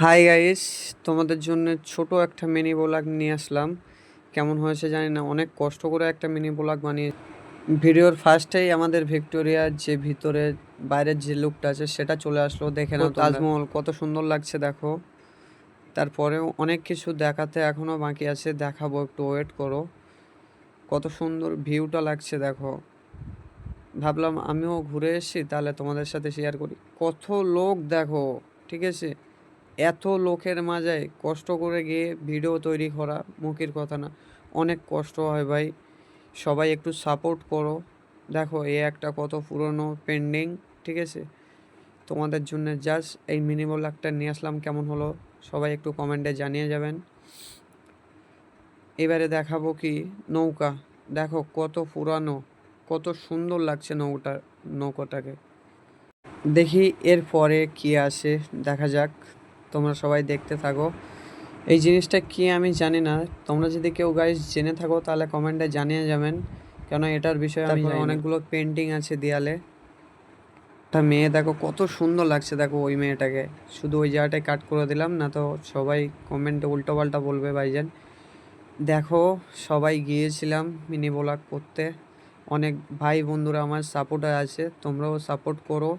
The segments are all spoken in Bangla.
হাই গাইস, তোমাদের জন্য ছোট একটা মিনি ব্লগ নিয়ে আসলাম। কেমন হয়েছে জানি না, অনেক কষ্ট করে একটা মিনি ব্লগ বানিয়ে। ভিডিওর ফার্স্টেই আমাদের ভিক্টোরিয়ার যে ভিতরে বাইরের যে লুকটা আছে সেটা চলে আসলো, দেখে নাও। তাজমহল কত সুন্দর লাগছে দেখো। তারপরেও অনেক কিছু দেখাতে এখনও বাকি আছে, দেখাবো, একটু ওয়েট করো। কত সুন্দর ভিউটা লাগছে দেখো। ভাবলাম আমিও ঘুরে এসেছি, তাহলে তোমাদের সাথে শেয়ার করি। কত লোক দেখো, ঠিক আছে। এত লোকের মাঝে কষ্ট করে গিয়ে ভিডিও তৈরি করা মুখের কথা না, অনেক কষ্ট হয় ভাই। সবাই একটু সাপোর্ট করো। দেখো এই একটা কত পুরনো পেন্ডিং, ঠিক আছে। তোমাদের জন্য জাস্ট এই মিনি ব্লগটা নিয়ে আসলাম। কেমন হলো সবাই একটু কমেন্টে জানিয়ে যাবেন। এবারে দেখাবো কি নৌকা। দেখো কত পুরানো, কত সুন্দর লাগছে নৌকাটাকে। দেখি এর পরে কি আসে, দেখা যাক। তোমরা সবাই দেখতে থাকো। এই জিনিসটা কি আমি জানি না, তোমরা যদি কেউ গাইস জেনে থাকো তাহলে কমেন্টে জানিয়ে যাবেন, কেন এটার বিষয়ে আমি জানি না। অনেকগুলো পেন্টিং আছে দেয়ালে। একটা মেয়ে দেখো কত সুন্দর লাগছে, দেখো ওই মেয়েটাকে। শুধু ওই জায়গাটায় কাট করে দিলাম না তো সবাই কমেন্টে উল্টো পাল্টা বলবে ভাইজান। দেখো সবাই গিয়েছিলাম মিনি ব্লগ করতে। অনেক ভাই বন্ধুরা আমার সাপোর্টে আছে, তোমরাও সাপোর্ট করো।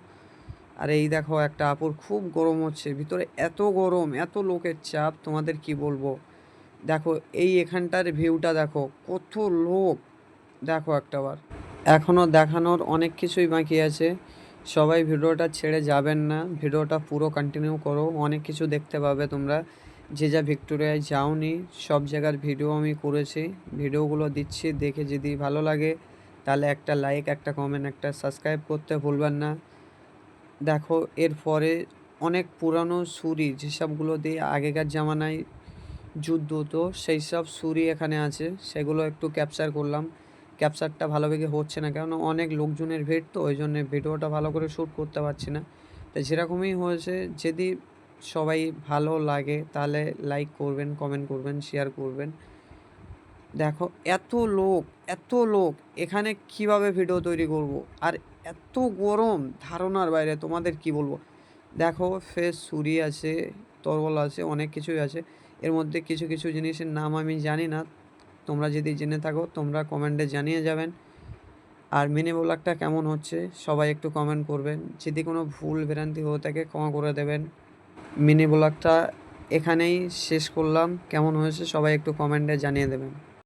আর এই দেখো একটা আপুর খুব গরম হচ্ছে ভিতরে, এত গরম, এত লোকের চাপ, তোমাদের কি বলবো। দেখো এই এখানটার ভিউটা দেখো, কত লোক। দেখো একটাবার, এখনও দেখানোর অনেক কিছুই বাকি আছে। সবাই ভিডিওটা ছেড়ে যাবেন না, ভিডিওটা পুরো কন্টিনিউ করো, অনেক কিছু দেখতে পাবে তোমরা। যে যা ভিক্টোরিয়ায় যাওনি সব জায়গার ভিডিও আমি করেছি, ভিডিওগুলো দিচ্ছি। দেখে যদি ভালো লাগে তাহলে একটা লাইক, একটা কমেন্ট, একটা সাবস্ক্রাইব করতে ভুলবেন না। দেখো এরপরে অনেক পুরানো ছুরি, যেসবগুলো দিয়ে আগেকার জামানায় যুদ্ধ হতো, সেই সব ছুরি এখানে আছে, সেগুলো একটু ক্যাপচার করলাম। ক্যাপচারটা ভালোভাবে হচ্ছে না, কারণ অনেক লোকজনের ভিড়, তো ওই জন্য ভিডিওটা ভালো করে শ্যুট করতে পারছি না। তাই যেরকমই হয়েছে, যদি সবাই ভালো লাগে তাহলে লাইক করবেন, কমেন্ট করবেন, শেয়ার করবেন। দেখো এত লোক, এত লোক, এখানে কিভাবে ভিডিও তৈরি করব। আর এত গরম, ধারণার বাইরে, তোমাদের কি বলবো। দেখো ফেস ছুরি আছে, তরল আছে, অনেক কিছুই আছে। এর মধ্যে কিছু কিছু জিনিসের নাম আমি জানি না, তোমরা যদি জেনে থাকো তোমরা কমেন্টে জানিয়ে যাবেন। আর মিনি ব্লগটা কেমন হচ্ছে সবাই একটু কমেন্ট করবেন, যদি কোনো ভুল ভ্রান্তি হয়ে থাকে ক্ষমা করে দেবেন। মিনি ব্লগটা এখানেই শেষ করলাম, কেমন হয়েছে সবাই একটু কমেন্টে জানিয়ে দেবেন।